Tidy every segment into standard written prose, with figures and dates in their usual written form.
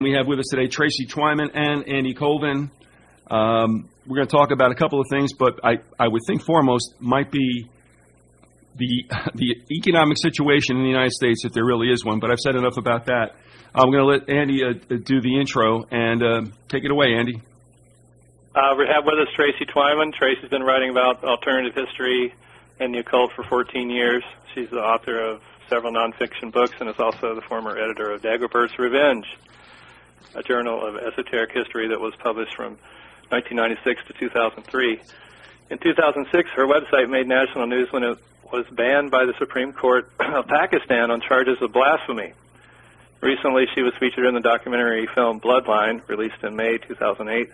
We have with us today Tracy Twyman and Andy Colvin. We're going to talk about a couple of things, but I would think foremost might be the economic situation in the United States, if there really is one. But I've said enough about that. I'm going to let Andy do the intro, and take it away, Andy. We have with us Tracy Twyman. Tracy's been writing about alternative history and the occult for 14 years. She's the author of several nonfiction books and is also the former editor of Dagobert's Revenge, a journal of esoteric history that was published from 1996 to 2003. In 2006, her website made national news when it was banned by the Supreme Court of Pakistan on charges of blasphemy. Recently, she was featured in the documentary film Bloodline, released in May 2008.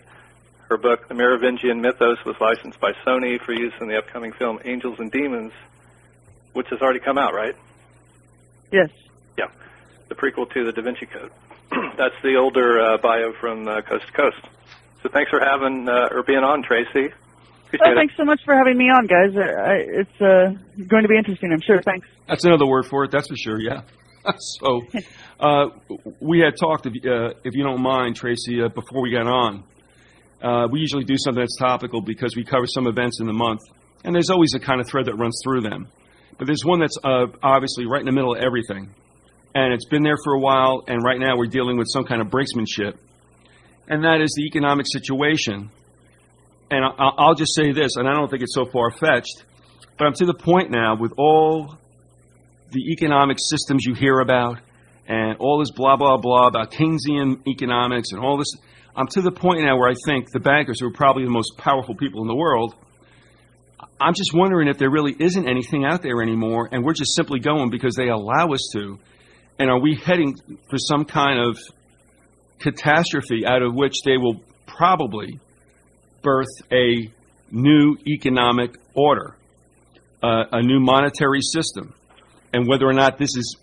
Her book, The Merovingian Mythos, was licensed by Sony for use in the upcoming film Angels and Demons, which has already come out, right? Yes. Yeah, the prequel to the Da Vinci Code. That's the older bio from Coast to Coast. So thanks for having or being on, Tracy. Thanks so much for having me on, guys. It's going to be interesting, I'm sure. Thanks. That's another word for it, that's for sure, yeah. So we had talked, if you don't mind, Tracy, before we got on. We usually do something that's topical because we cover some events in the month, and there's always a kind of thread that runs through them. But there's one that's obviously right in the middle of everything, and it's been there for a while, and right now we're dealing with some kind of brinksmanship, and that is the economic situation. And I'll just say this, and I don't think it's so far-fetched, but I'm to the point now with all the economic systems you hear about and all this blah, blah, blah about Keynesian economics and all this. I'm to the point now where I think the bankers, who are probably the most powerful people in the world, I'm just wondering if there really isn't anything out there anymore, and we're just simply going because they allow us to. And are we heading for some kind of catastrophe out of which they will probably birth a new economic order, a new monetary system? And whether or not this is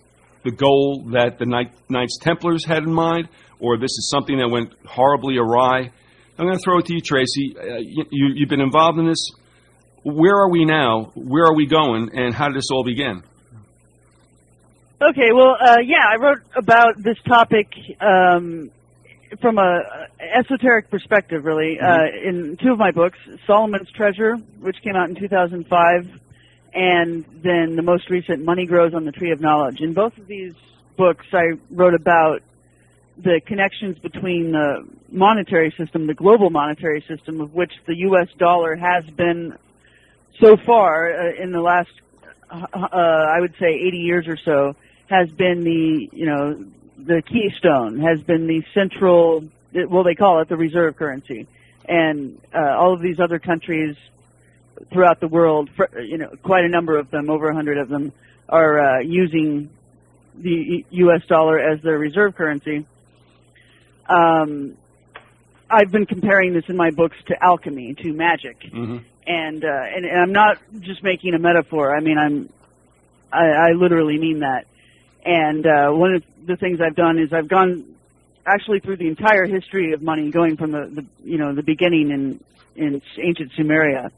the goal that the Knights Templars had in mind, or this is something that went horribly awry. I'm going to throw it to you, Tracy. You've been involved in this. Where are we now? Where are we going? And how did this all begin? Okay, well, yeah, I wrote about this topic from a esoteric perspective, really, in two of my books, Solomon's Treasure, which came out in 2005, and then the most recent, Money Grows on the Tree of Knowledge. In both of these books, I wrote about the connections between the monetary system, the global monetary system, of which the U.S. dollar has been, so far, in the last, I would say, 80 years or so, has been the keystone, has been the central, well, they call it the reserve currency. And all of these other countries throughout the world, quite a number of them, over 100 of them, are using the U.S. dollar as their reserve currency. I've been comparing this in my books to alchemy, to magic. And I'm not just making a metaphor. I mean, I literally mean that. And one of the things I've done is I've gone actually through the entire history of money, going from the beginning in ancient Sumeria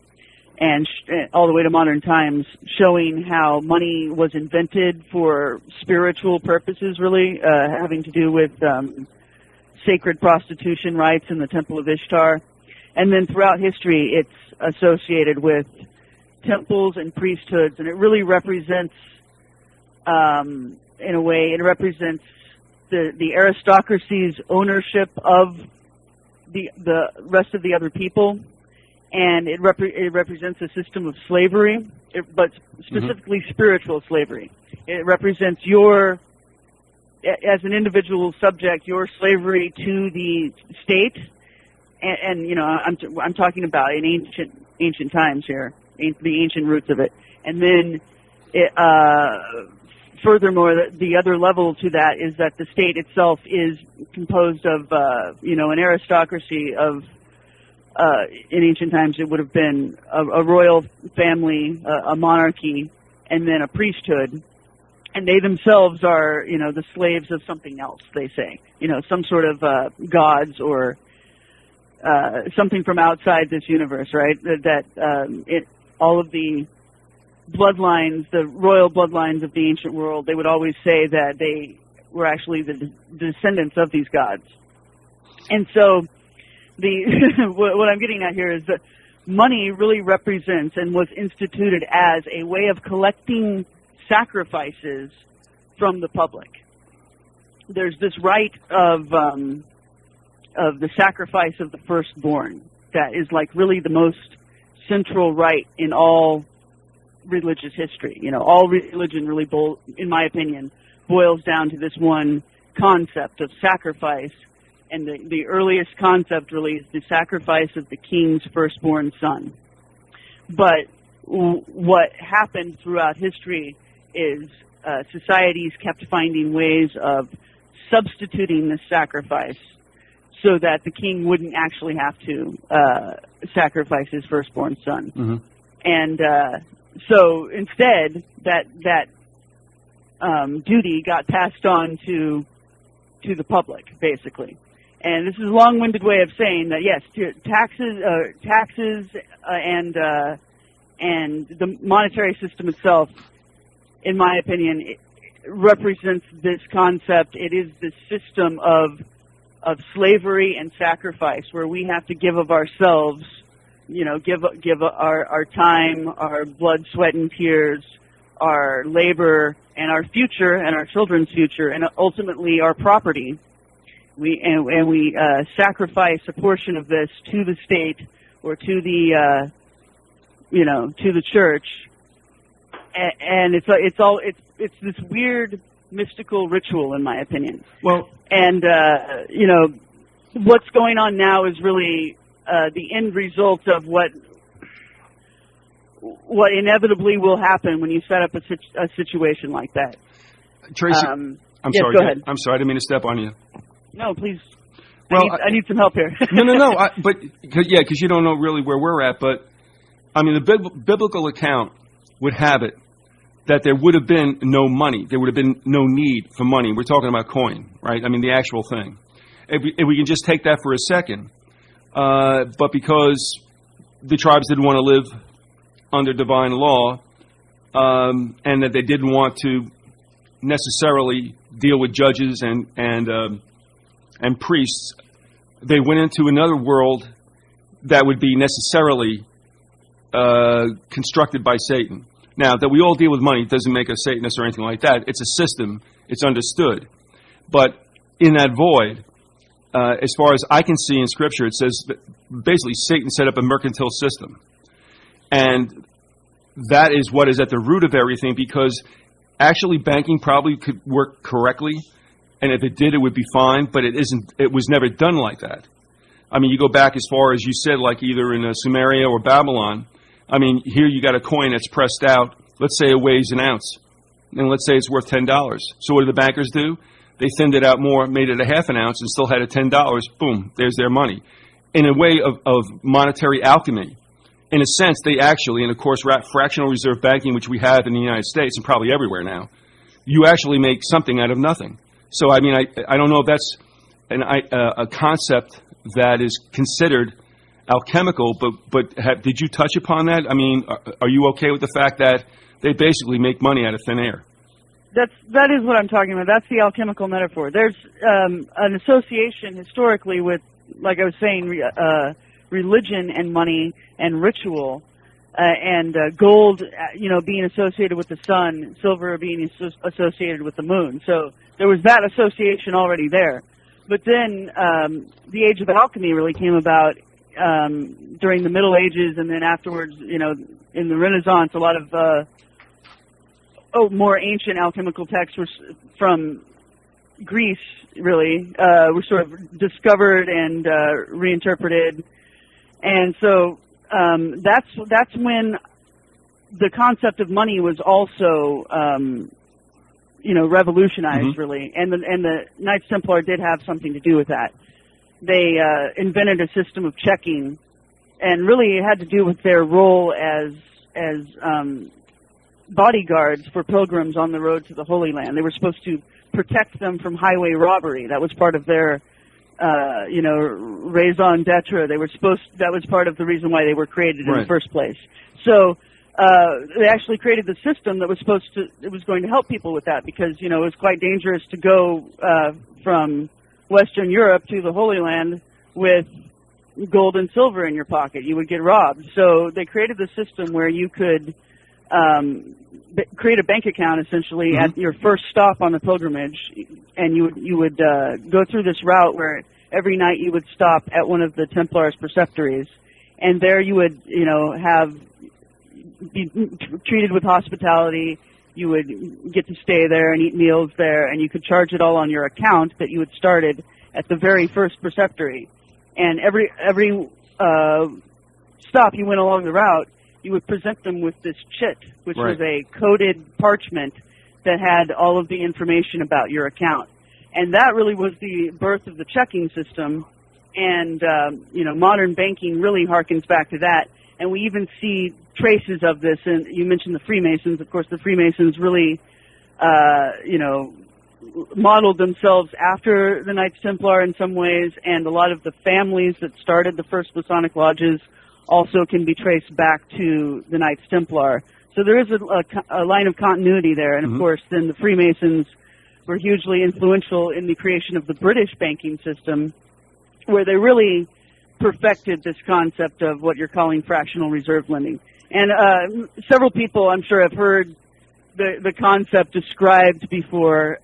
and all the way to modern times, showing how money was invented for spiritual purposes, really, having to do with sacred prostitution rites in the Temple of Ishtar. And then throughout history, it's associated with temples and priesthoods, and it really represents, in a way, it represents the aristocracy's ownership of the rest of the other people, and it represents a system of slavery, but specifically spiritual slavery. It represents your, as an individual subject, your slavery to the state, and I'm talking about in ancient times here, the ancient roots of it, and then furthermore, the other level to that is that the state itself is composed of an aristocracy of. In ancient times, it would have been a royal family, a monarchy, and then a priesthood. And they themselves are, the slaves of something else, they say. Some sort of gods or something from outside this universe, right? All of the bloodlines, the royal bloodlines of the ancient world, they would always say that they were actually the descendants of these gods. And so what I'm getting at here is that money really represents and was instituted as a way of collecting sacrifices from the public. There's this rite of the sacrifice of the firstborn that is like really the most central rite in all religious history. You know, all religion really, in my opinion, boils down to this one concept of sacrifice. And the earliest concept really is the sacrifice of the king's firstborn son. But what happened throughout history is societies kept finding ways of substituting this sacrifice so that the king wouldn't actually have to sacrifice his firstborn son. Mm-hmm. And so instead, that duty got passed on to the public, basically. And this is a long-winded way of saying that yes, taxes and the monetary system itself, in my opinion, it represents this concept. It is this system of slavery and sacrifice, where we have to give of ourselves, you know, give our time, our blood, sweat, and tears, our labor, and our future, and our children's future, and ultimately our property. We sacrifice a portion of this to the state or to the to the church, and it's this weird mystical ritual, in my opinion. Well, and what's going on now is really the end result of what inevitably will happen when you set up a situation like that. Tracy, I'm yes, sorry. Go ahead. I'm sorry. I didn't mean to step on you. No, please. Well, I need some help here. No. Because you don't know really where we're at. But I mean, the biblical account would have it that there would have been no money. There would have been no need for money. We're talking about coin, right? I mean, the actual thing. If we can just take that for a second, but because the tribes didn't want to live under divine law, and that they didn't want to necessarily deal with judges and priests, they went into another world that would be necessarily constructed by Satan. Now, that we all deal with money doesn't make us Satanists or anything like that. It's a system. It's understood. But in that void, as far as I can see in Scripture, it says that basically Satan set up a mercantile system. And that is what is at the root of everything, because actually banking probably could work correctly, and if it did, it would be fine, but it isn't. It was never done like that. I mean, you go back as far as you said, like either in Sumeria or Babylon. I mean, here you got a coin that's pressed out. Let's say it weighs an ounce, and let's say it's worth $10. So what do the bankers do? They thinned it out more, made it a half an ounce, and still had it $10. Boom, there's their money. In a way of monetary alchemy. In a sense, they actually, and of course, fractional reserve banking, which we have in the United States and probably everywhere now, you actually make something out of nothing. So, I mean, I don't know if that's a concept that is considered alchemical, but did you touch upon that? I mean, are you okay with the fact that they basically make money out of thin air? That is what I'm talking about. That's the alchemical metaphor. There's an association historically with, like I was saying, religion and money and ritual, and gold, being associated with the sun, silver being associated with the moon. So there was that association already there. But then the age of alchemy really came about during the Middle Ages, and then afterwards, in the Renaissance, a lot of more ancient alchemical texts were from Greece, really, were sort of discovered and reinterpreted. And so that's when the concept of money was also, revolutionized, mm-hmm. really. And the Knights Templar did have something to do with that. They invented a system of checking, and really it had to do with their role as bodyguards for pilgrims on the road to the Holy Land. They were supposed to protect them from highway robbery. That was part of their raison d'etre. That was part of the reason why they were created in the first place. So they actually created the system that was going to help people with that, because, it was quite dangerous to go from Western Europe to the Holy Land with gold and silver in your pocket. You would get robbed. So they created the system where you could create a bank account, essentially, mm-hmm. at your first stop on the pilgrimage, and you would go through this route where every night you would stop at one of the Templars' preceptories, and there you would, be treated with hospitality. You would get to stay there and eat meals there, and you could charge it all on your account that you had started at the very first preceptory. And every stop you went along the route, you would present them with this chit, which right. was a coded parchment that had all of the information about your account. And that really was the birth of the checking system. And, modern banking really harkens back to that. And we even see traces of this. And you mentioned the Freemasons. Of course, the Freemasons really, modeled themselves after the Knights Templar in some ways. And a lot of the families that started the first Masonic lodges also can be traced back to the Knights Templar. So there is a line of continuity there. And, of mm-hmm. course, then the Freemasons were hugely influential in the creation of the British banking system, where they really perfected this concept of what you're calling fractional reserve lending. And several people, I'm sure, have heard the concept described before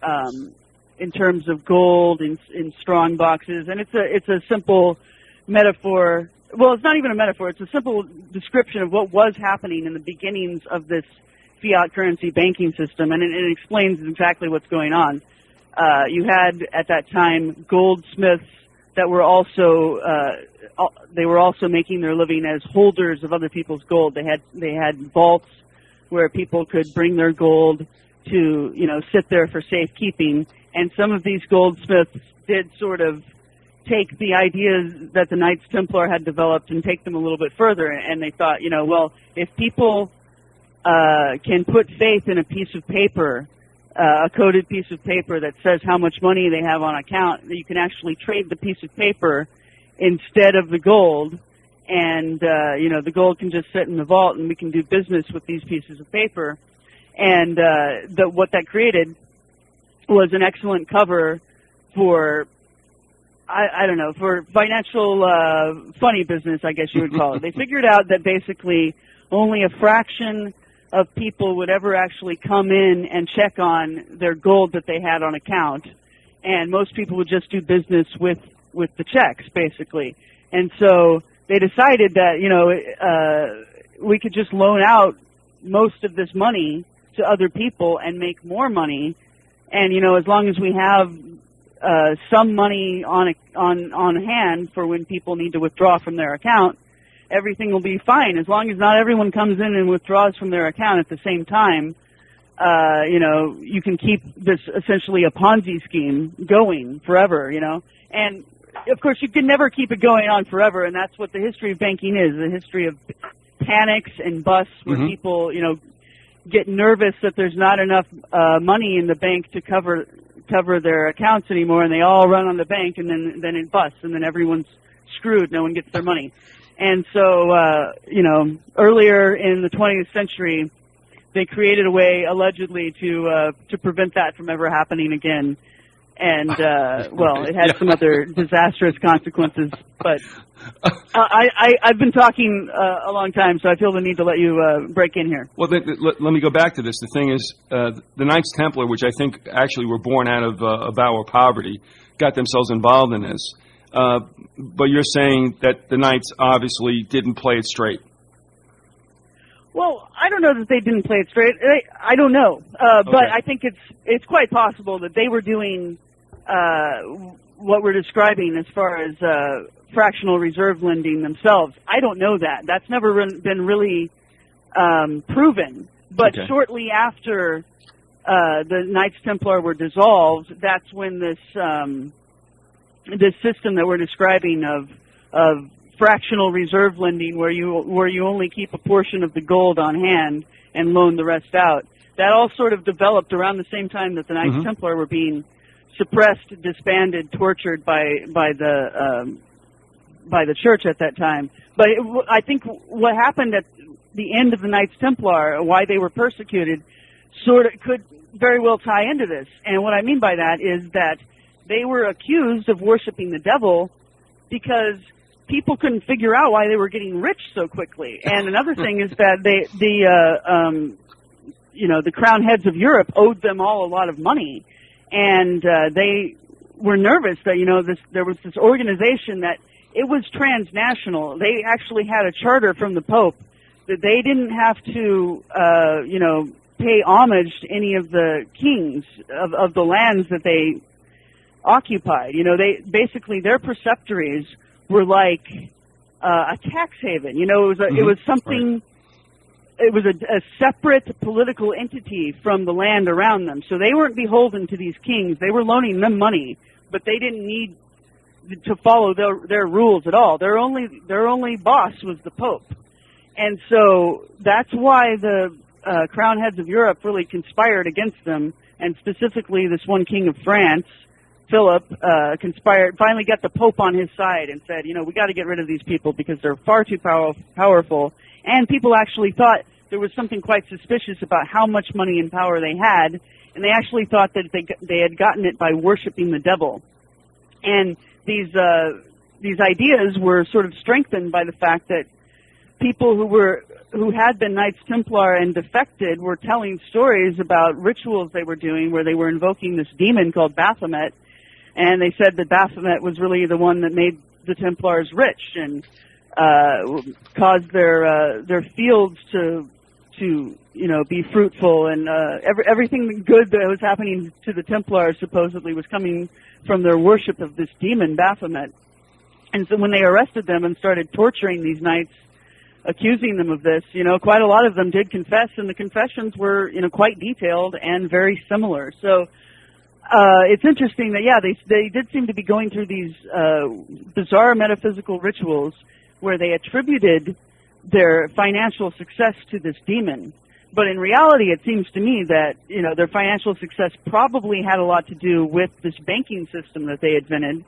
in terms of gold in strong boxes. And it's a simple metaphor. Well, it's not even a metaphor. It's a simple description of what was happening in the beginnings of this fiat currency banking system, and it explains exactly what's going on. You had, at that time, goldsmiths that were also making their living as holders of other people's gold. They had vaults where people could bring their gold to sit there for safekeeping, and some of these goldsmiths did sort of take the ideas that the Knights Templar had developed and take them a little bit further, and they thought, well, if people can put faith in a piece of paper, a coded piece of paper that says how much money they have on account, that you can actually trade the piece of paper instead of the gold, and the gold can just sit in the vault, and we can do business with these pieces of paper. And what that created was an excellent cover for, I don't know, for financial funny business, I guess you would call it. They figured out that basically only a fraction of people would ever actually come in and check on their gold that they had on account, and most people would just do business with the checks, basically. And so they decided that, we could just loan out most of this money to other people and make more money, and, as long as we have some money on hand for when people need to withdraw from their account, everything will be fine. As long as not everyone comes in and withdraws from their account at the same time, you can keep this essentially a Ponzi scheme going forever, And, of course, you can never keep it going on forever, and that's what the history of banking is, the history of panics and busts where mm-hmm. people, get nervous that there's not enough money in the bank to cover their accounts anymore, and they all run on the bank, and then it busts, and then everyone's screwed. No one gets their money. And so, earlier in the 20th century, they created a way, allegedly, to prevent that from ever happening again. And, it had some other disastrous consequences. But I've been talking a long time, so I feel the need to let you break in here. Well, let me go back to this. The thing is, the Knights Templar, which I think actually were born out of our poverty, got themselves involved in this. But you're saying that the Knights obviously didn't play it straight. Well, I don't know that they didn't play it straight. I don't know. But I think it's quite possible that they were doing what we're describing as far as fractional reserve lending themselves. I don't know that. That's never been really proven. But shortly after the Knights Templar were dissolved, that's when this system that we're describing of fractional reserve lending, where you only keep a portion of the gold on hand and loan the rest out, that all sort of developed around the same time that the Knights mm-hmm. Templar were being suppressed, disbanded, tortured by the church at that time. But I think what happened the end of the Knights Templar, why they were persecuted, sort of could very well tie into this. And what I mean by that is that they were accused of worshiping the devil because people couldn't figure out why they were getting rich so quickly. And another thing is that the crown heads of Europe owed them all a lot of money, and they were nervous that there was this organization that it was transnational. They actually had a charter from the Pope that they didn't have to pay homage to any of the kings of the lands that they occupied. They basically, their preceptories were like a tax haven. It was something. Right. It was a separate political entity from the land around them. So they weren't beholden to these kings. They were loaning them money, but they didn't need to follow their rules at all. Their only boss was the Pope. And so that's why the crown heads of Europe really conspired against them, and specifically this one king of France, Philip, finally got the Pope on his side and said, we got to get rid of these people because they're far too powerful. And people actually thought there was something quite suspicious about how much money and power they had, and they actually thought that they had gotten it by worshiping the devil. And these ideas were sort of strengthened by the fact that people who had been Knights Templar and defected were telling stories about rituals they were doing where they were invoking this demon called Baphomet, and they said that Baphomet was really the one that made the Templars rich and caused their fields to be fruitful, and everything good that was happening to the Templars supposedly was coming from their worship of this demon Baphomet. And so when they arrested them and started torturing these knights, accusing them of this, quite a lot of them did confess, and the confessions were quite detailed and very similar. So it's interesting that they did seem to be going through these bizarre metaphysical rituals where they attributed their financial success to this demon. But in reality, it seems to me that, their financial success probably had a lot to do with this banking system that they invented.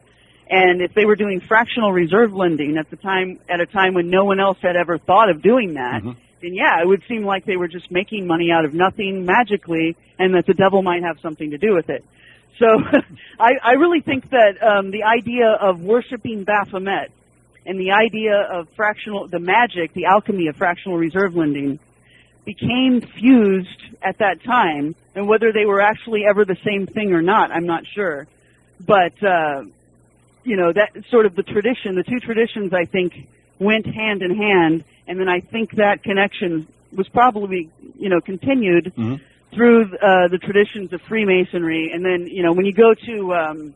And if they were doing fractional reserve lending at a time when no one else had ever thought of doing that, then it would seem like they were just making money out of nothing magically, and that the devil might have something to do with it. So I really think that the idea of worshiping Baphomet and the idea of the magic, the alchemy of fractional reserve lending, became fused at that time. And whether they were actually ever the same thing or not, I'm not sure. But, that sort of the two traditions, I think, went hand in hand. And then I think that connection was probably, continued through the traditions of Freemasonry. And then, when you go to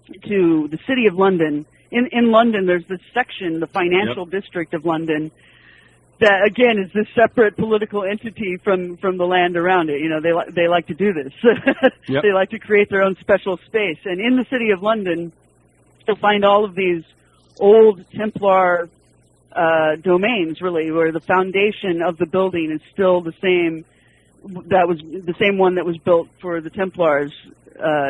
the City of London, in London, there's this section, the financial district of London, that again is this separate political entity from the land around it. They like to do this. They like to create their own special space. And in the City of London, you'll find all of these old Templar domains, really, where the foundation of the building is still the same. That was the same one that was built for the Templars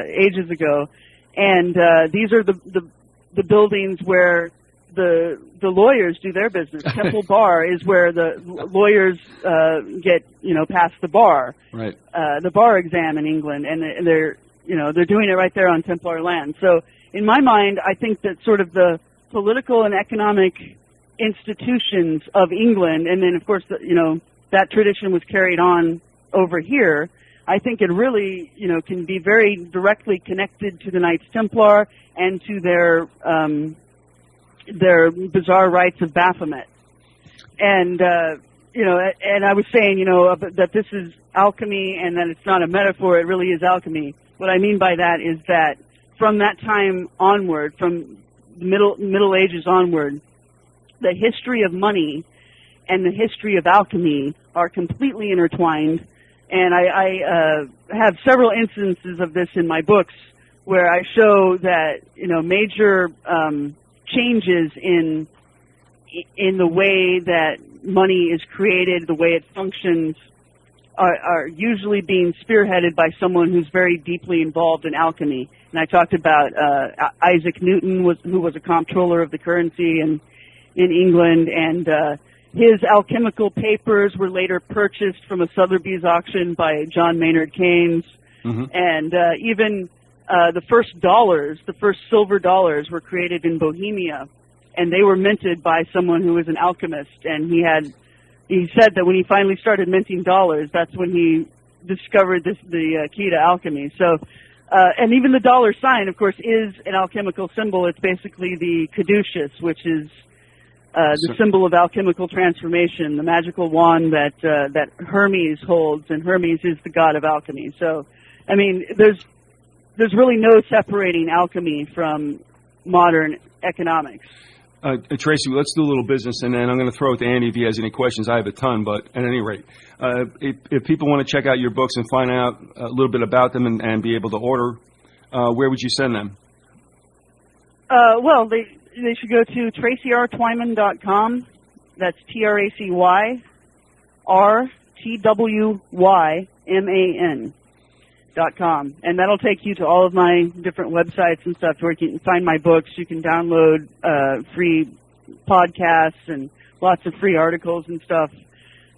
ages ago. And these are the buildings where the lawyers do their business. Temple Bar is where the lawyers get past the bar, right? The bar exam in England, and they're doing it right there on Templar land. So in my mind, I think that sort of the political and economic institutions of England, and then of course that tradition was carried on over here. I think it really, can be very directly connected to the Knights Templar and to their bizarre rites of Baphomet. And, and I was saying, that this is alchemy and that it's not a metaphor, it really is alchemy. What I mean by that is that from that time onward, from the Middle Ages onward, the history of money and the history of alchemy are completely intertwined. And I have several instances of this in my books where I show that, major changes in the way that money is created, the way it functions, are usually being spearheaded by someone who's very deeply involved in alchemy. And I talked about Isaac Newton, who was a comptroller of the currency in England, and his alchemical papers were later purchased from a Sotheby's auction by John Maynard Keynes. Mm-hmm. And even the first dollars, the first silver dollars, were created in Bohemia, and they were minted by someone who was an alchemist. And he said that when he finally started minting dollars, that's when he discovered the key to alchemy. So, and even the dollar sign, of course, is an alchemical symbol. It's basically the caduceus, which is the symbol of alchemical transformation, the magical wand that Hermes holds, and Hermes is the god of alchemy. So, I mean, there's really no separating alchemy from modern economics. Tracy, let's do a little business, and then I'm going to throw it to Andy if he has any questions. I have a ton, but at any rate, if people want to check out your books and find out a little bit about them and be able to order, where would you send them? Well, they should go to tracyrtwyman.com. That's TracyRTWYMAN.com. And that'll take you to all of my different websites and stuff where you can find my books. You can download free podcasts and lots of free articles and stuff.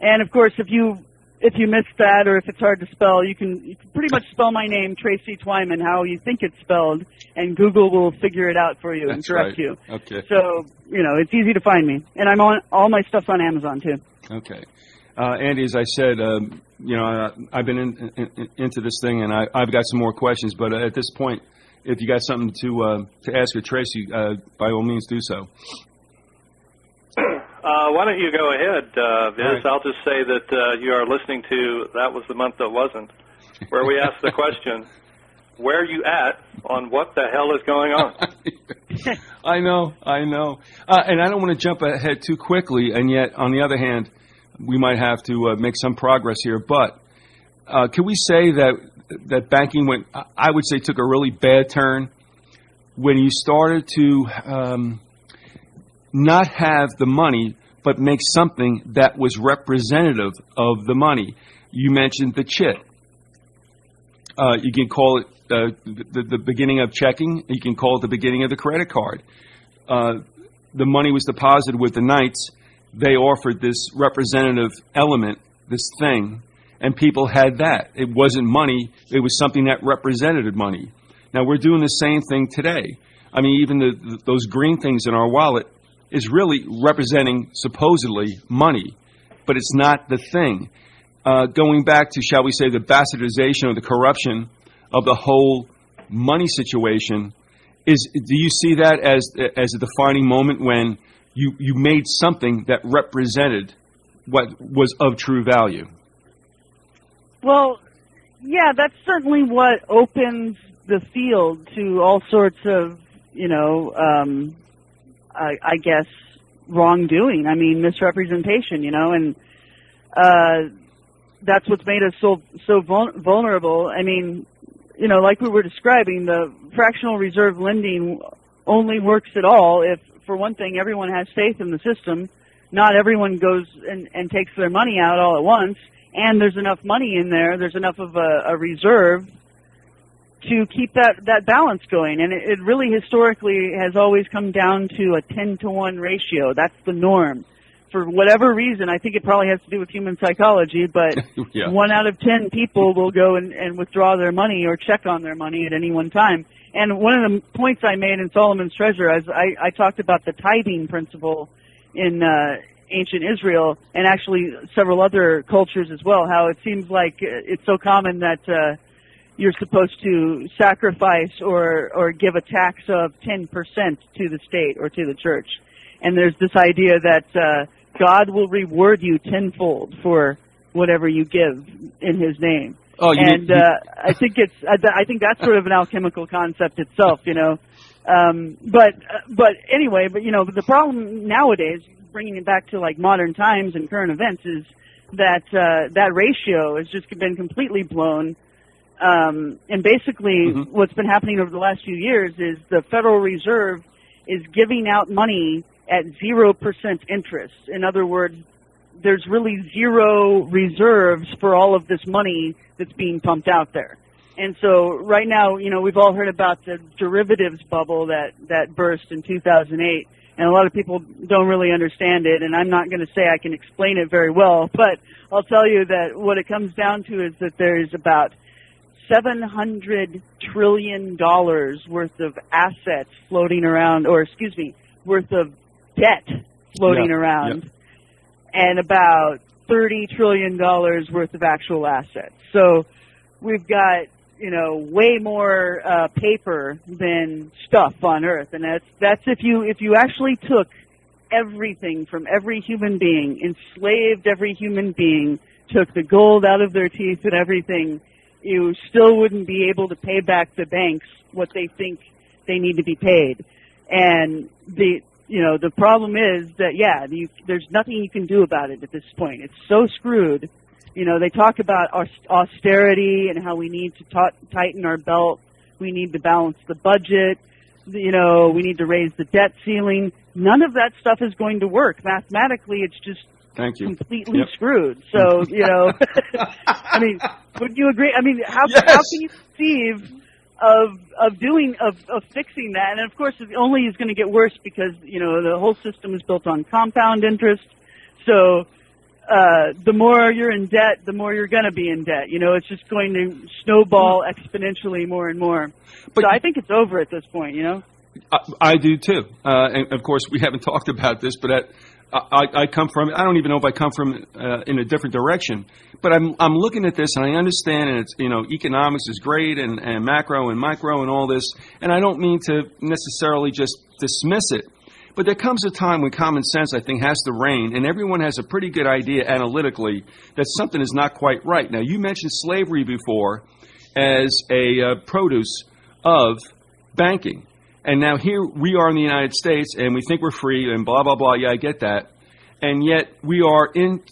And of course, if you missed that, or if it's hard to spell, you can pretty much spell my name, Tracy Twyman, how you think it's spelled, and Google will figure it out for you and correct you. Okay. So, it's easy to find me. And I'm on, all my stuff's on Amazon, too. Okay. Andy, as I said, I've been into this thing, and I've got some more questions, but at this point, if you got something to ask of Tracy, by all means do so. Why don't you go ahead, Viz? Right. I'll just say that you are listening to That Was the Month That Wasn't, where we ask the question, where are you at on what the hell is going on? I know. And I don't want to jump ahead too quickly, and yet, on the other hand, we might have to make some progress here. But can we say that banking I would say, took a really bad turn when you started to not have the money, but make something that was representative of the money? You mentioned the chit. You can call it the beginning of checking. You can call it the beginning of the credit card. The money was deposited with the knights. They offered this representative element, this thing, and people had that. It wasn't money. It was something that represented money. Now, we're doing the same thing today. I mean, even those green things in our wallet is really representing, supposedly, money, but it's not the thing. Going back to, shall we say, the bastardization or the corruption of the whole money situation, do you see that as a defining moment when you made something that represented what was of true value? Well, yeah, that's certainly what opens the field to all sorts of, I guess, wrongdoing. I mean, misrepresentation, and that's what's made us so vulnerable. I mean, like we were describing, the fractional reserve lending only works at all if, for one thing, everyone has faith in the system. Not everyone goes and takes their money out all at once, and there's enough money in there, there's enough of a reserve to keep that balance going. And it really historically has always come down to a 10-to-1 ratio. That's the norm. For whatever reason, I think it probably has to do with human psychology, but yeah. 1 out of 10 people will go and withdraw their money or check on their money at any one time. And one of the points I made in Solomon's Treasure, I talked about the tithing principle in ancient Israel, and actually several other cultures as well, how it seems like it's so common that you're supposed to sacrifice or give a tax of 10% to the state or to the church. And there's this idea that God will reward you tenfold for whatever you give in His name. Oh, I think that's sort of an alchemical concept itself, But anyway, the problem nowadays, bringing it back to like modern times and current events, is that that ratio has just been completely blown. And basically, what's been happening over the last few years is the Federal Reserve is giving out money at 0% interest. In other words, there's really zero reserves for all of this money that's being pumped out there. And so right now, we've all heard about the derivatives bubble that burst in 2008, and a lot of people don't really understand it, and I'm not going to say I can explain it very well, but I'll tell you that what it comes down to is that there's about $700 trillion worth of assets floating around, worth of debt floating around, and about $30 trillion worth of actual assets. So we've got, way more paper than stuff on Earth, and that's if you actually took everything from every human being, enslaved every human being, took the gold out of their teeth and everything, you still wouldn't be able to pay back the banks what they think they need to be paid. And the problem is that, there's nothing you can do about it at this point. It's so screwed. They talk about austerity and how we need to tighten our belt. We need to balance the budget. We need to raise the debt ceiling. None of that stuff is going to work. Mathematically, it's just completely screwed. So, I mean, would you agree? I mean, how can you conceive of fixing that? And of course, it only is going to get worse because, the whole system is built on compound interest. So, the more you're in debt, the more you're going to be in debt. It's just going to snowball exponentially more and more. But so I think it's over at this point, I do too. And of course, we haven't talked about this, but I come from, I don't even know if I come from in a different direction, but I'm looking at this and I understand, and it's, economics is great and macro and micro and all this, and I don't mean to necessarily just dismiss it. But there comes a time when common sense, I think, has to reign, and everyone has a pretty good idea analytically that something is not quite right. Now, you mentioned slavery before as a produce of banking. And now here we are in the United States, and we think we're free, and blah, blah, blah. Yeah, I get that. And yet we are in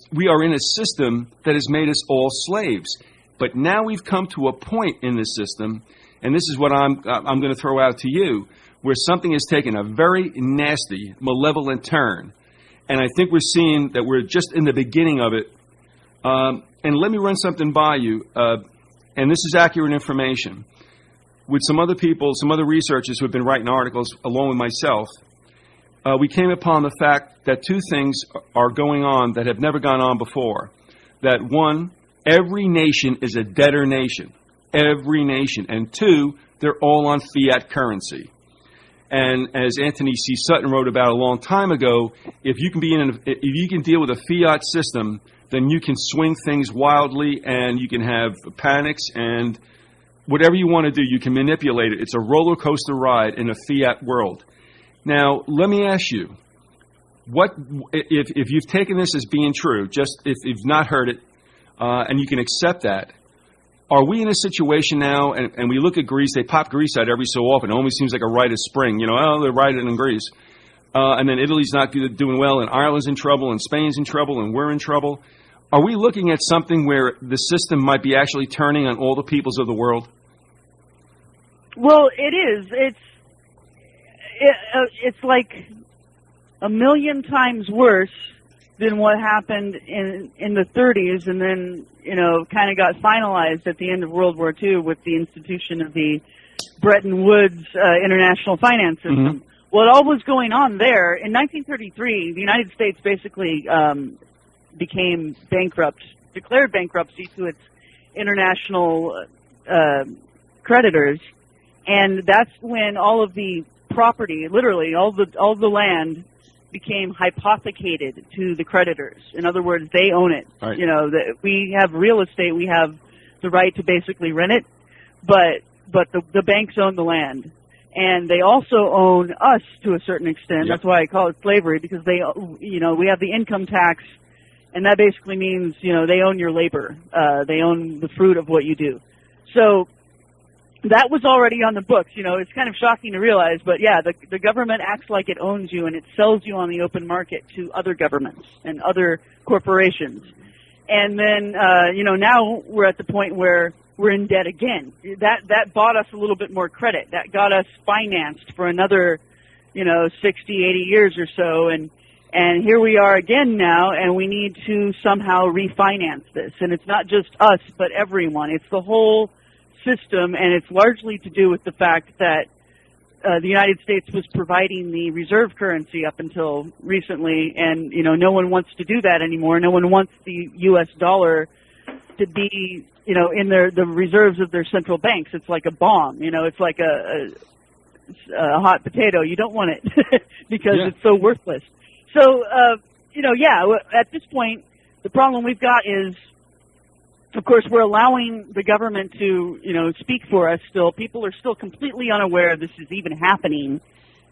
a system that has made us all slaves. But now we've come to a point in this system, and this is what I'm going to throw out to you, where something has taken a very nasty, malevolent turn. And I think we're seeing that we're just in the beginning of it. And let me run something by you, and this is accurate information. With some other people, some other researchers who have been writing articles along with myself, we came upon the fact that two things are going on that have never gone on before. That one, every nation is a debtor nation. Every nation. And two, they're all on fiat currency. And as Anthony C. Sutton wrote about a long time ago, if you can deal with a fiat system, then you can swing things wildly, and you can have panics, and whatever you want to do, you can manipulate it. It's a roller coaster ride in a fiat world. Now, let me ask you, what if you've taken this as being true, just if you've not heard it, and you can accept that, are we in a situation now, and we look at Greece, they pop Greece out every so often. It almost seems like a rite of spring. They're riding in Greece. And then Italy's not doing well, and Ireland's in trouble, and Spain's in trouble, and we're in trouble. Are we looking at something where the system might be actually turning on all the peoples of the world? Well, it is. It's like a million times worse than what happened in the 30s, and then kind of got finalized at the end of World War II with the institution of the Bretton Woods international finance system. Mm-hmm. What all was going on there in 1933, the United States basically became bankrupt, declared bankruptcy to its international creditors, and that's when all of the property, literally all the land, became hypothecated to the creditors. In other words, they own it. Right. We have real estate, we have the right to basically rent it, but the banks own the land. And they also own us to a certain extent. Yep. That's why I call it slavery, because we have the income tax, and that basically means, they own your labor. They own the fruit of what you do. So that was already on the books. It's kind of shocking to realize, but yeah, the government acts like it owns you, and it sells you on the open market to other governments and other corporations. And then, now we're at the point where we're in debt again. That bought us a little bit more credit. That got us financed for another, 60, 80 years or so, and here we are again now, and we need to somehow refinance this. And it's not just us, but everyone. It's the whole system, and it's largely to do with the fact that the United States was providing the reserve currency up until recently, and no one wants to do that anymore. No one wants the U.S. dollar to be in the reserves of their central banks. It's like a bomb. It's like a hot potato. You don't want it because it's so worthless. So at this point, the problem we've got is, of course, we're allowing the government to, speak for us still. People are still completely unaware this is even happening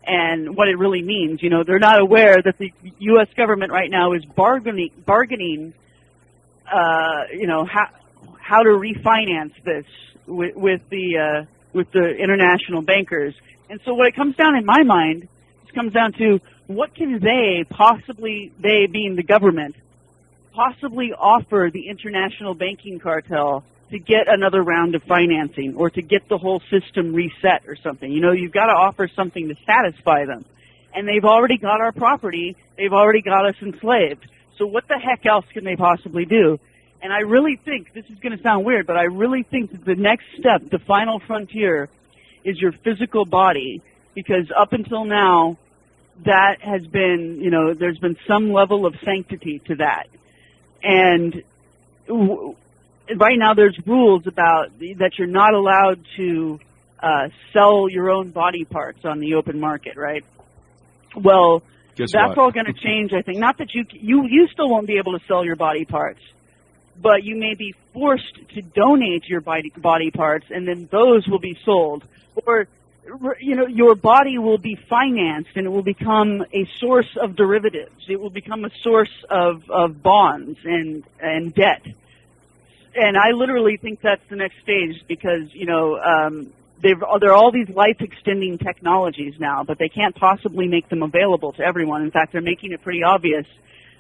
and what it really means. They're not aware that the U.S. government right now is bargaining how to refinance this with the international bankers. And so what it comes down in my mind, it comes down to what can they being the government, possibly offer the international banking cartel to get another round of financing or to get the whole system reset or something. You've got to offer something to satisfy them. And they've already got our property. They've already got us enslaved. So what the heck else can they possibly do? And I really think, this is going to sound weird, but I really think that the next step, the final frontier, is your physical body. Because up until now, that has been, there's been some level of sanctity to that. And right now there's rules about that you're not allowed to sell your own body parts on the open market, right? Well, that's all going to change, I think. Not that you still won't be able to sell your body parts, but you may be forced to donate your body parts, and then those will be sold. Or, your body will be financed, and it will become a source of derivatives. It will become a source of bonds and debt. And I literally think that's the next stage because, there are all these life-extending technologies now, but they can't possibly make them available to everyone. In fact, they're making it pretty obvious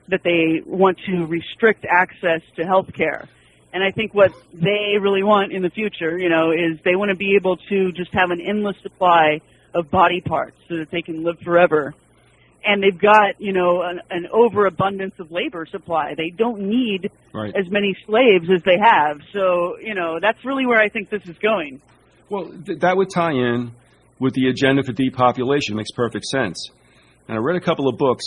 that they want to restrict access to health care. And I think what they really want in the future, is they want to be able to just have an endless supply of body parts so that they can live forever. And they've got, an overabundance of labor supply. They don't need as many slaves as they have. So, that's really where I think this is going. Well, that would tie in with the agenda for depopulation. It makes perfect sense. And I read a couple of books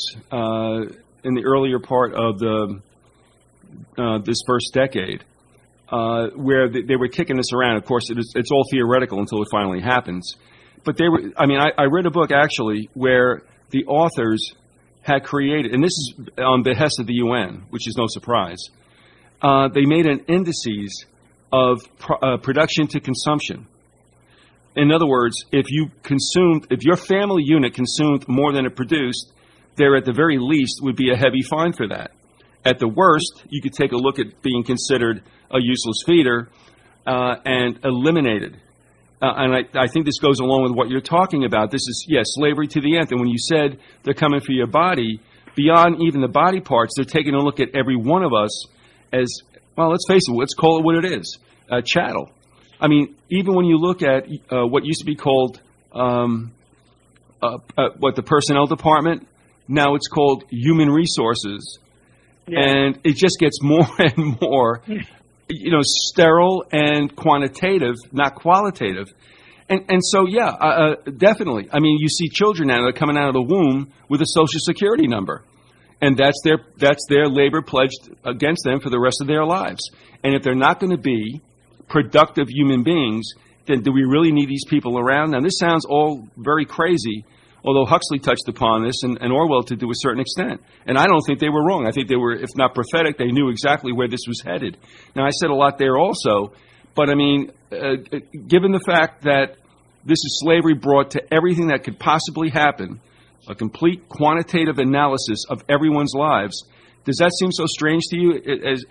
in the earlier part of this first decade where they were kicking this around. Of course, it's all theoretical until it finally happens. But I read a book, actually, where the authors had created, and this is on behest of the UN, which is no surprise, they made an indices of production to consumption. In other words, if your family unit consumed more than it produced, there at the very least would be a heavy fine for that. At the worst, you could take a look at being considered a useless feeder and eliminated. And I think this goes along with what you're talking about. This is, slavery to the nth. And when you said they're coming for your body, beyond even the body parts, they're taking a look at every one of us as, well, let's face it, let's call it what it is, chattel. I mean, even when you look at what used to be called the personnel department, now it's called human resources. Yeah. And it just gets more and more, sterile and quantitative, not qualitative. And so, definitely. I mean, you see children now that are coming out of the womb with a Social Security number. And that's their labor pledged against them for the rest of their lives. And if they're not going to be productive human beings, then do we really need these people around? Now, this sounds all very crazy, although Huxley touched upon this and Orwell to a certain extent. And I don't think they were wrong. I think they were, if not prophetic, they knew exactly where this was headed. Now, I said a lot there also, but I mean, given the fact that this is slavery brought to everything that could possibly happen, a complete quantitative analysis of everyone's lives, does that seem so strange to you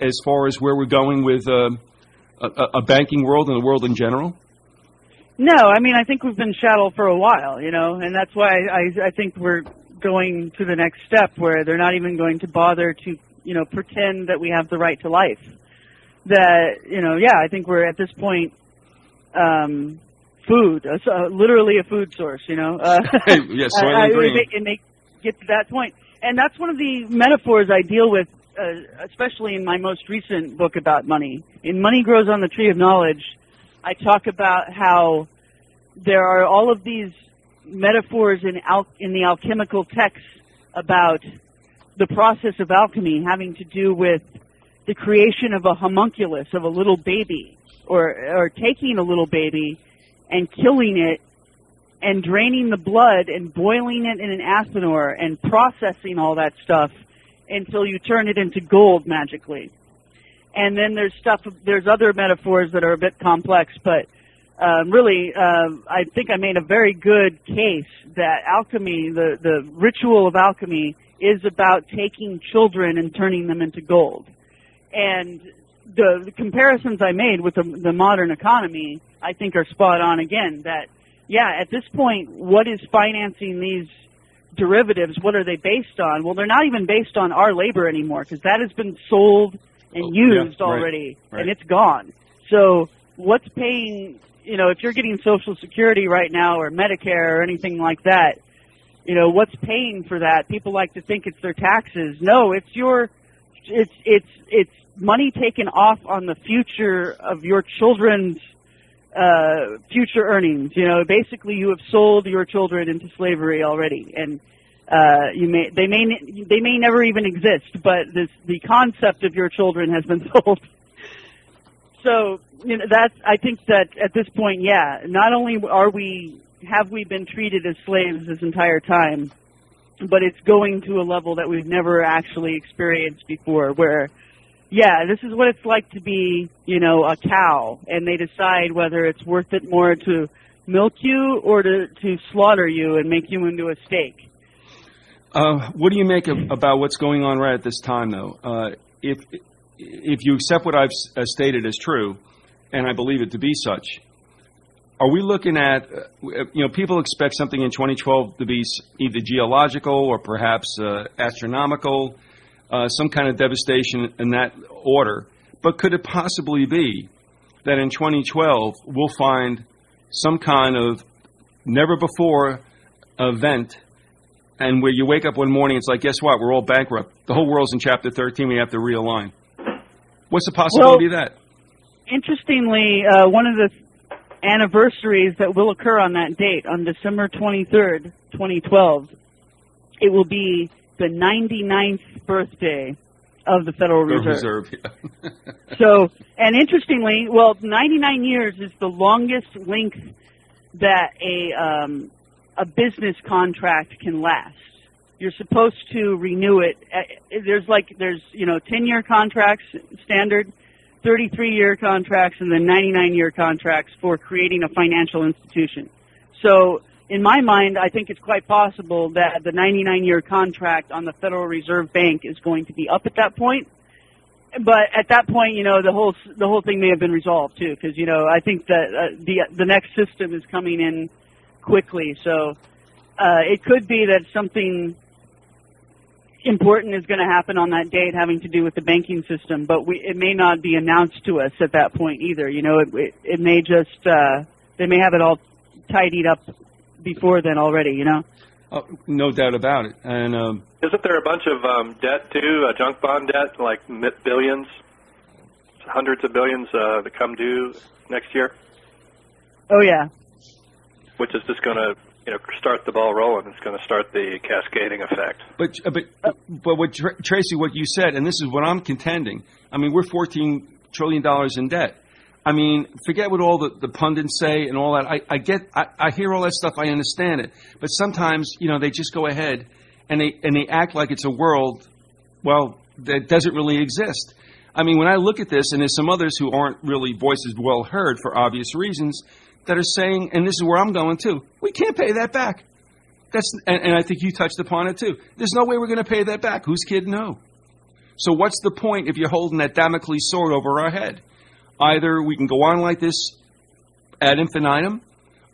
as far as where we're going with a banking world and the world in general? No, I mean, I think we've been chattel for a while, and that's why I think we're going to the next step where they're not even going to bother to, pretend that we have the right to life. That, I think we're at this point, food, literally a food source, Yes, soil and green. And they get to that point. And that's one of the metaphors I deal with, especially in my most recent book about money. In Money Grows on the Tree of Knowledge, I talk about how there are all of these metaphors in the alchemical texts about the process of alchemy having to do with the creation of a homunculus, of a little baby, or taking a little baby and killing it and draining the blood and boiling it in an athanor and processing all that stuff until you turn it into gold magically. And then there's other metaphors that are a bit complex, but really, I think I made a very good case that alchemy, the ritual of alchemy, is about taking children and turning them into gold. And the comparisons I made with the modern economy, I think, are spot on again. That, yeah, at this point, what is financing these derivatives? What are they based on? Well, they're not even based on our labor anymore, because that has been sold and used already, and it's gone. So what's paying, if you're getting Social Security right now or Medicare or anything like that, what's paying for that? People like to think it's their taxes. No, it's money taken off on the future of your children's future earnings. Basically you have sold your children into slavery already, and they may never even exist, but the concept of your children has been sold. So I think that at this point, yeah, not only have we been treated as slaves this entire time, but it's going to a level that we've never actually experienced before, where, yeah, this is what it's like to be, a cow, and they decide whether it's worth it more to milk you or to slaughter you and make you into a steak. What do you make about what's going on right at this time, though? If you accept what I've stated as true, and I believe it to be such, are we looking at, people expect something in 2012 to be either geological or perhaps astronomical, some kind of devastation in that order. But could it possibly be that in 2012 we'll find some kind of never-before event, and where you wake up one morning, it's like, guess what? We're all bankrupt. The whole world's in Chapter 13. We have to realign. What's the possibility of that? Interestingly, one of the anniversaries that will occur on that date, on December 23rd, 2012, it will be the 99th birthday of the Federal Reserve. Yeah. So, and interestingly, 99 years is the longest length that a business contract can last. You're supposed to renew it. There's 10-year contracts standard, 33-year contracts, and then 99-year contracts for creating a financial institution. So in my mind, I think it's quite possible that the 99-year contract on the Federal Reserve Bank is going to be up at that point. But at that point, the whole thing may have been resolved too, because I think that the next system is coming in quickly. So it could be that something important is going to happen on that date having to do with the banking system, but it may not be announced to us at that point either. It may just they may have it all tidied up before then already. No doubt about it. And isn't there a bunch of debt too, junk bond debt, like billions, hundreds of billions that come due next year? Oh yeah. Which is just going to start the ball rolling. It's going to start the cascading effect. But what Tracy, what you said, and this is what I'm contending. I mean, we're $14 trillion in debt. I mean, forget what all the pundits say and all that. I hear all that stuff. I understand it. But sometimes, they just go ahead and they act like it's a world, that doesn't really exist. I mean, when I look at this, and there's some others who aren't really voices well heard for obvious reasons, that are saying, and this is where I'm going too, we can't pay that back. And I think you touched upon it too. There's no way we're going to pay that back. Who's kidding? No. So what's the point if you're holding that Damocles sword over our head? Either we can go on like this ad infinitum,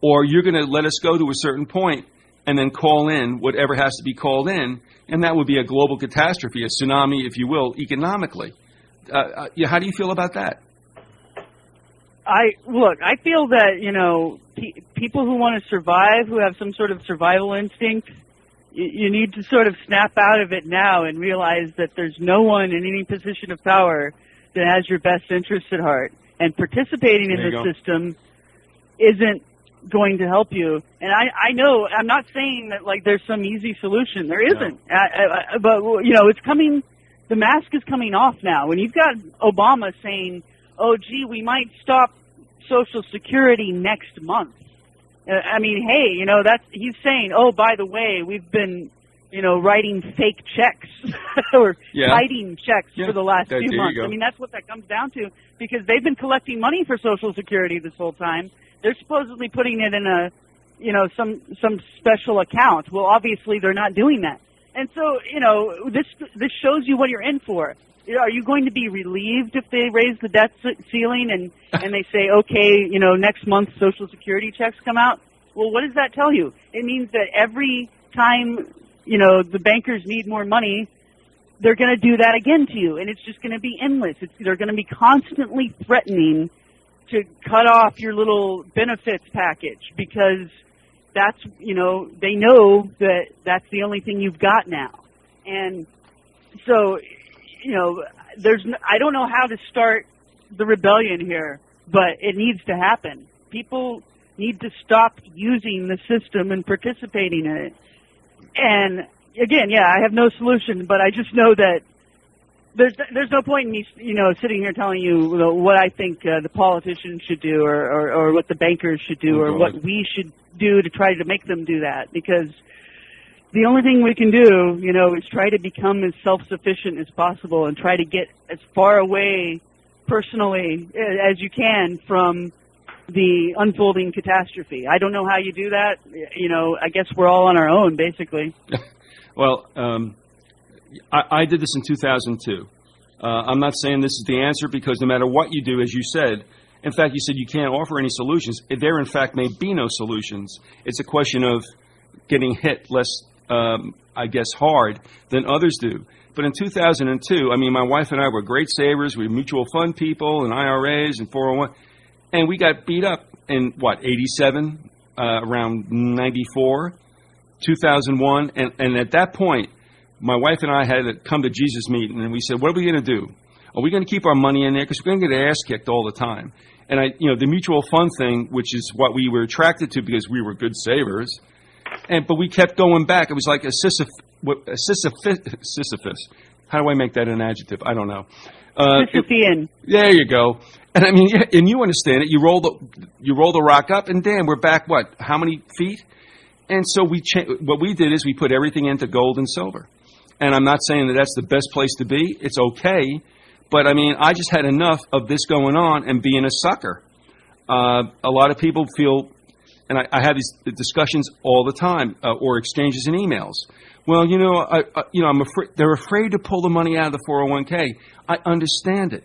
or you're going to let us go to a certain point and then call in whatever has to be called in, and that would be a global catastrophe, a tsunami, if you will, economically. How do you feel about that? I feel that, people who want to survive, who have some sort of survival instinct, you need to sort of snap out of it now and realize that there's no one in any position of power that has your best interests at heart. And participating in the system isn't going to help you. And I know, I'm not saying that like there's some easy solution. There isn't. No. But, you know, it's coming, the mask is coming off now. When you've got Obama saying, oh, gee, we might stop Social Security next month. I mean, hey, you know, he's saying, oh, by the way, we've been, you know, writing fake checks or hiding checks for the last few months. I mean, that's what that comes down to, because they've been collecting money for Social Security this whole time. They're supposedly putting it in a, you know, some special account. Well, obviously they're not doing that. And so, you know, this shows you what you're in for. Are you going to be relieved if they raise the debt ceiling and they say, okay, you know, next month Social Security checks come out? Well, what does that tell you? It means that every time, you know, the bankers need more money, they're going to do that again to you, and it's just going to be endless. They're going to be constantly threatening to cut off your little benefits package because that's, you know, they know that that's the only thing you've got now. And so, you know, I don't know how to start the rebellion here, but it needs to happen. People need to stop using the system and participating in it. And again, I have no solution, but I just know that there's no point in me, you know, sitting here telling you, what I think the politicians should do or what the bankers should do or what we should do to try to make them do that, because the only thing we can do, you know, is try to become as self-sufficient as possible and try to get as far away personally as you can from the unfolding catastrophe. I don't know how you do that. You know, I guess we're all on our own, basically. Well, I did this in 2002. I'm not saying this is the answer, because no matter what you do, as you said, in fact, you said you can't offer any solutions. There, in fact, may be no solutions. It's a question of getting hit less, I guess, hard than others do. But in 2002, I mean, my wife and I were great savers. We were mutual fund people and IRAs and 401. And we got beat up in, 87, around 94, 2001. And at that point, my wife and I had a come to Jesus meeting, and we said, what are we going to do? Are we going to keep our money in there? Because we're going to get our ass kicked all the time. And, the mutual fund thing, which is what we were attracted to because we were good savers, but we kept going back. It was like a Sisyphus. How do I make that an adjective? I don't know. Sisyphean. There you go. And I mean, and you understand it. You roll the rock up, and damn, we're back. How many feet? And so what we did is we put everything into gold and silver. And I'm not saying that that's the best place to be. It's okay. But I mean, I just had enough of this going on and being a sucker. A lot of people feel, and I have these discussions all the time, or exchanges in emails. Well, I'm afraid they're afraid to pull the money out of the 401k. I understand it,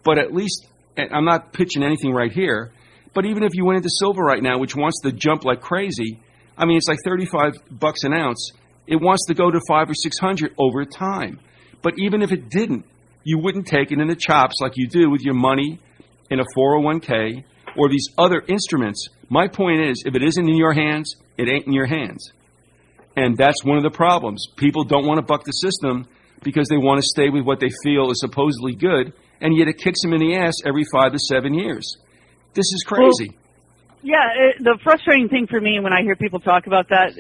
but at least, and I'm not pitching anything right here, but even if you went into silver right now, which wants to jump like crazy, I mean, it's like $35 an ounce. It wants to go to $500 or $600 over time. But even if it didn't, you wouldn't take it in the chops like you do with your money in a 401k or these other instruments. My point is, if it isn't in your hands, it ain't in your hands. And that's one of the problems. People don't want to buck the system because they want to stay with what they feel is supposedly good, and yet it kicks them in the ass every 5 to 7 years. This is crazy. Well, the frustrating thing for me when I hear people talk about that,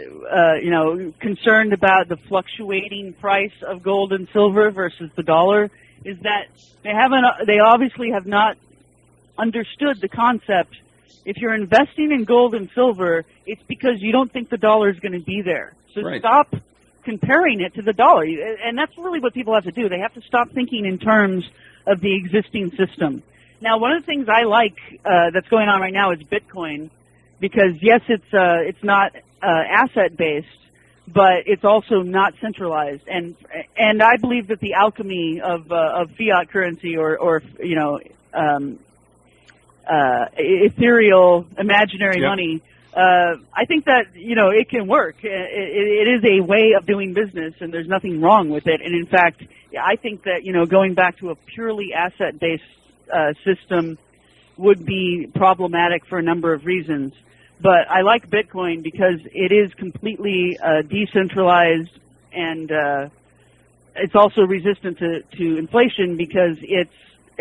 concerned about the fluctuating price of gold and silver versus the dollar, is that they obviously have not understood the concept. If you're investing in gold and silver, it's because you don't think the dollar is going to be there. So Stop comparing it to the dollar. And that's really what people have to do. They have to stop thinking in terms of the existing system. Now, one of the things I like that's going on right now is Bitcoin, because yes, it's not asset-based, but it's also not centralized. And I believe that the alchemy of fiat currency or ethereal, imaginary money, I think that, it can work. It is a way of doing business, and there's nothing wrong with it. And in fact, I think that, going back to a purely asset-based system would be problematic for a number of reasons. But I like Bitcoin because it is completely decentralized, and it's also resistant to inflation because it's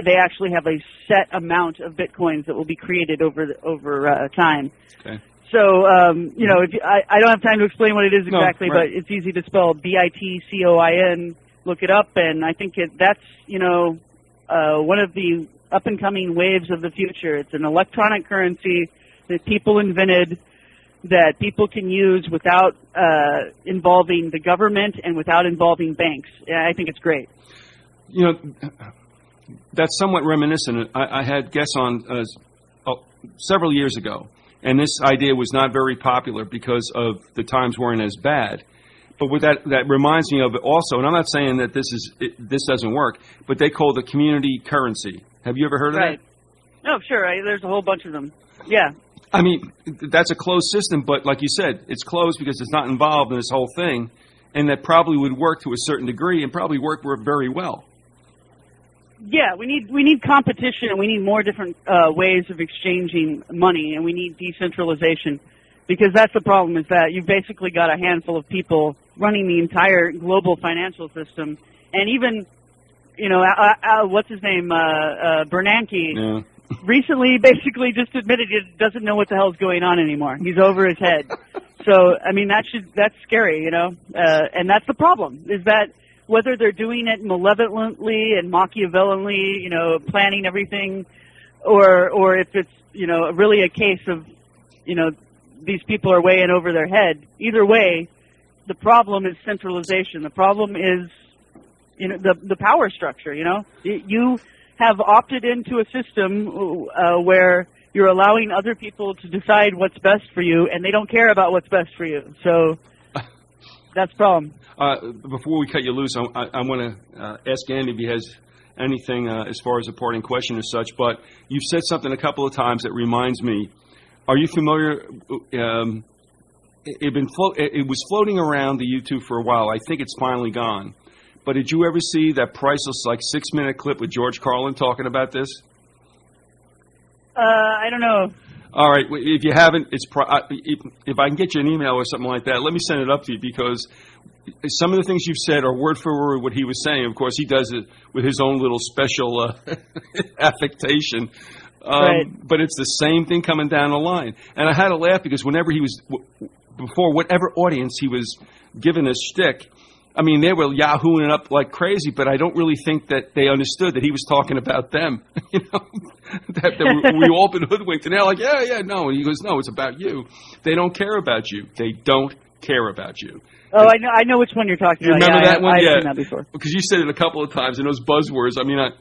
they actually have a set amount of bitcoins that will be created over time. Okay. So, you know, I don't have time to explain what it is exactly, no, right. but it's easy to spell: BITCOIN. Look it up, and I think that's, you know, one of the up-and-coming waves of the future. It's an electronic currency that people invented, that people can use without involving the government and without involving banks. I think it's great. You know, that's somewhat reminiscent. I had guests on several years ago, and this idea was not very popular because of the times weren't as bad. But what that reminds me of it also, and I'm not saying that this doesn't work, but they call it the community currency. Have you ever heard of that? No, sure. There's a whole bunch of them. Yeah. I mean, that's a closed system, but like you said, it's closed because it's not involved in this whole thing, and that probably would work to a certain degree and probably work very well. Yeah, we need competition, and we need more different ways of exchanging money, and we need decentralization, because that's the problem, is that you've basically got a handful of people running the entire global financial system, and even, you know, what's his name, Bernanke, Yeah. recently basically just admitted he doesn't know what the hell's going on anymore. He's over his head. So, I mean, that's scary, you know, and that's the problem, is that whether they're doing it malevolently and Machiavellically, you know, planning everything, or if it's, you know, really a case of, you know, these people are way in over their head. Either way, the problem is centralization. The problem is, you know, the power structure, you know. You have opted into a system where you're allowing other people to decide what's best for you, and they don't care about what's best for you. So that's the problem. Before we cut you loose, I want to ask Andy if he has anything as far as a parting question or such, but you've said something a couple of times that reminds me. Are you familiar? It was floating around the YouTube for a while. I think it's finally gone. But did you ever see that priceless, like, 6-minute clip with George Carlin talking about this? I don't know. All right. If you haven't, if I can get you an email or something like that, let me send it up to you, because some of the things you've said are word for word what he was saying. Of course, he does it with his own little special affectation. Right. But it's the same thing coming down the line. And I had to laugh because whenever he was, before whatever audience he was giving his shtick, I mean, they were yahooing it up like crazy, but I don't really think that they understood that he was talking about them. You know, that we all been hoodwinked, and they're like, yeah, no. And he goes, no, it's about you. They don't care about you. They don't care about you. Oh, I know which one you're talking about. Remember that one? I've Yeah. seen that before. Because you said it a couple of times, and those buzzwords. I mean, I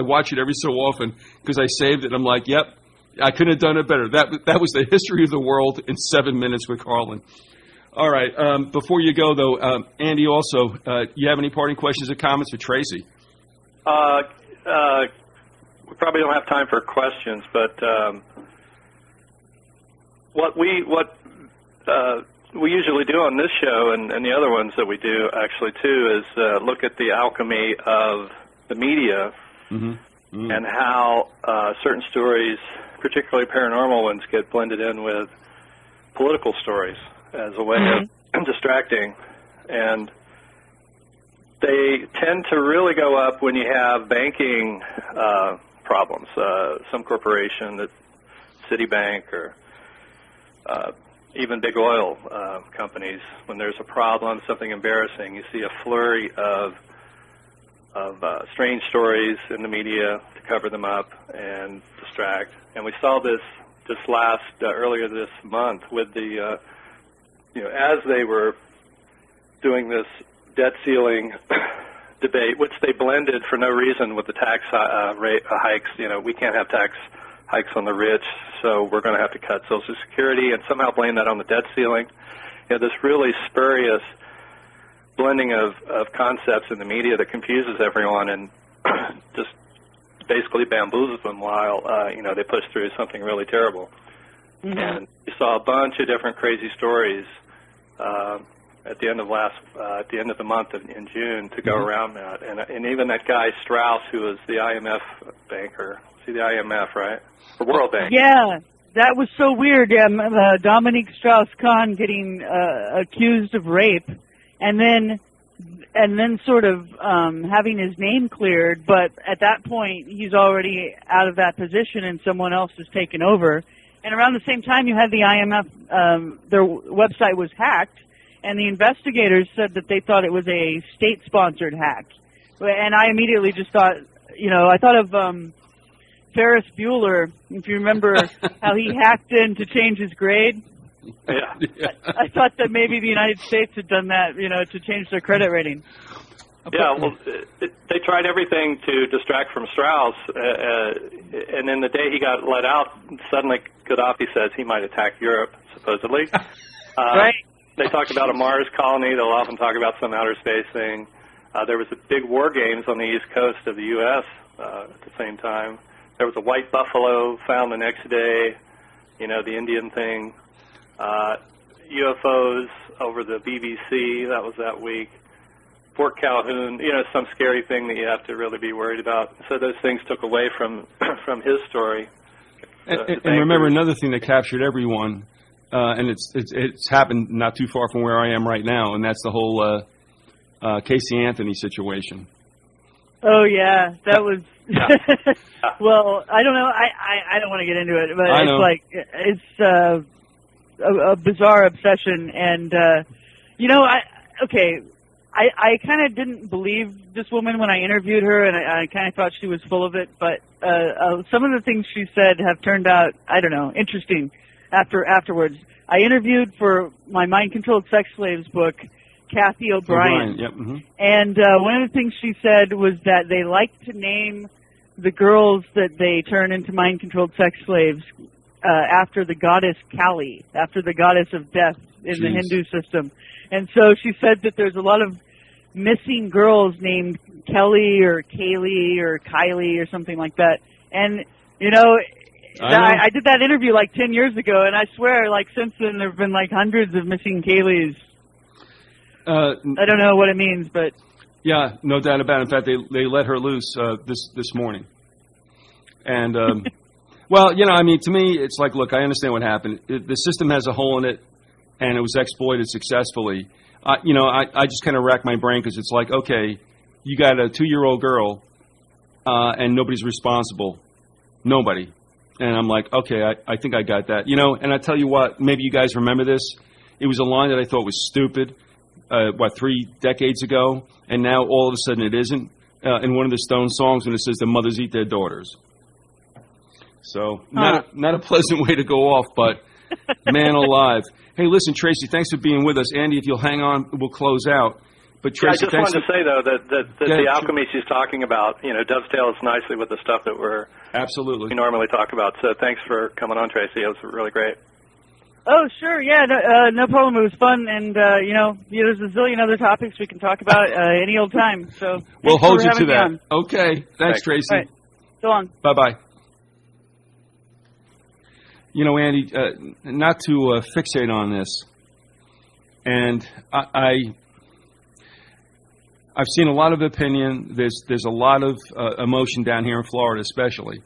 watch it every so often because I saved it. I'm like, yep, I couldn't have done it better. That was the history of the world in 7 minutes with Carlin. All right. Before you go, though, Andy, also, you have any parting questions or comments for Tracy? We probably don't have time for questions, but what we usually do on this show and the other ones that we do actually too is look at the alchemy of the media and how certain stories, particularly paranormal ones, get blended in with political stories as a way of distracting. And they tend to really go up when you have banking problems. Some corporation, that Citibank or even big oil companies, when there's a problem, something embarrassing, you see a flurry of strange stories in the media to cover them up and distract. And we saw this earlier this month with the as they were doing this debt ceiling debate, which they blended for no reason with the tax rate hikes. You know, we can't have tax hikes on the rich, so we're going to have to cut Social Security and somehow blame that on the debt ceiling. You know, this really spurious blending of concepts in the media that confuses everyone and just basically bamboozles them while they push through something really terrible. And you saw a bunch of different crazy stories at the end of the month in June to go around that, and even that guy Strauss, who was the IMF banker. See the IMF, right? The World Bank. Yeah, that was so weird. Dominique Strauss-Kahn getting accused of rape, and then and then sort of having his name cleared, but at that point he's already out of that position and someone else has taken over. And around the same time you had the IMF, their website was hacked, and the investigators said that they thought it was a state-sponsored hack. And I immediately just thought, I thought of Ferris Bueller, if you remember how he hacked in to change his grade. Yeah. I thought that maybe the United States had done that, to change their credit rating. Yeah, well, they tried everything to distract from Strauss, and then the day he got let out, suddenly Gaddafi says he might attack Europe, supposedly. Right. They talked about a Mars colony. They'll often talk about some outer space thing. There was a big war games on the east coast of the U.S. At the same time. There was a white buffalo found the next day, the Indian thing. UFOs over the BBC, that was that week. Fort Calhoun, some scary thing that you have to really be worried about. So those things took away from his story. And remember another thing that captured everyone, and it's happened not too far from where I am right now, and that's the whole Casey Anthony situation. Oh yeah, that was. Yeah. Well, I don't know. I don't want to get into it, but I know. It's a bizarre obsession, and I kind of didn't believe this woman when I interviewed her, and I kind of thought she was full of it. But some of the things she said have turned out, I don't know, interesting. Afterwards, I interviewed for my Mind Controlled Sex Slaves book, Kathy O'Brien. Yep. Mm-hmm. And one of the things she said was that they like to name the girls that they turn into mind-controlled sex slaves after the goddess Kali, after the goddess of death in the Hindu system. And so she said that there's a lot of missing girls named Kelly or Kaylee or Kylie or something like that. And, I did that interview like 10 years ago, and I swear, since then there have been hundreds of missing Kayleys. I don't know what it means, but... Yeah, no doubt about it. In fact, they let her loose this morning. And, well, to me, it's like, look, I understand what happened. The system has a hole in it, and it was exploited successfully. I just kind of rack my brain because it's like, okay, you got a 2-year-old girl, and nobody's responsible. Nobody. And I'm like, okay, I think I got that. And I tell you what, maybe you guys remember this. It was a line that I thought was stupid. 3 decades ago, and now all of a sudden it isn't, in one of the Stone songs when it says the mothers eat their daughters. So, not a pleasant way to go off, but man alive. Hey, listen, Tracy, thanks for being with us. Andy, if you'll hang on, we'll close out. But Tracy, I just wanted to say, though, that the alchemy she's talking about, dovetails nicely with the stuff that we normally talk about. So thanks for coming on, Tracy. It was really great. Oh, sure, yeah, no problem. It was fun, and, there's a zillion other topics we can talk about any old time, so we'll hold you to that. Okay, thanks, Tracy. All right. So long. Bye-bye. Andy, not to fixate on this, and I've seen a lot of opinion. There's a lot of emotion down here in Florida especially.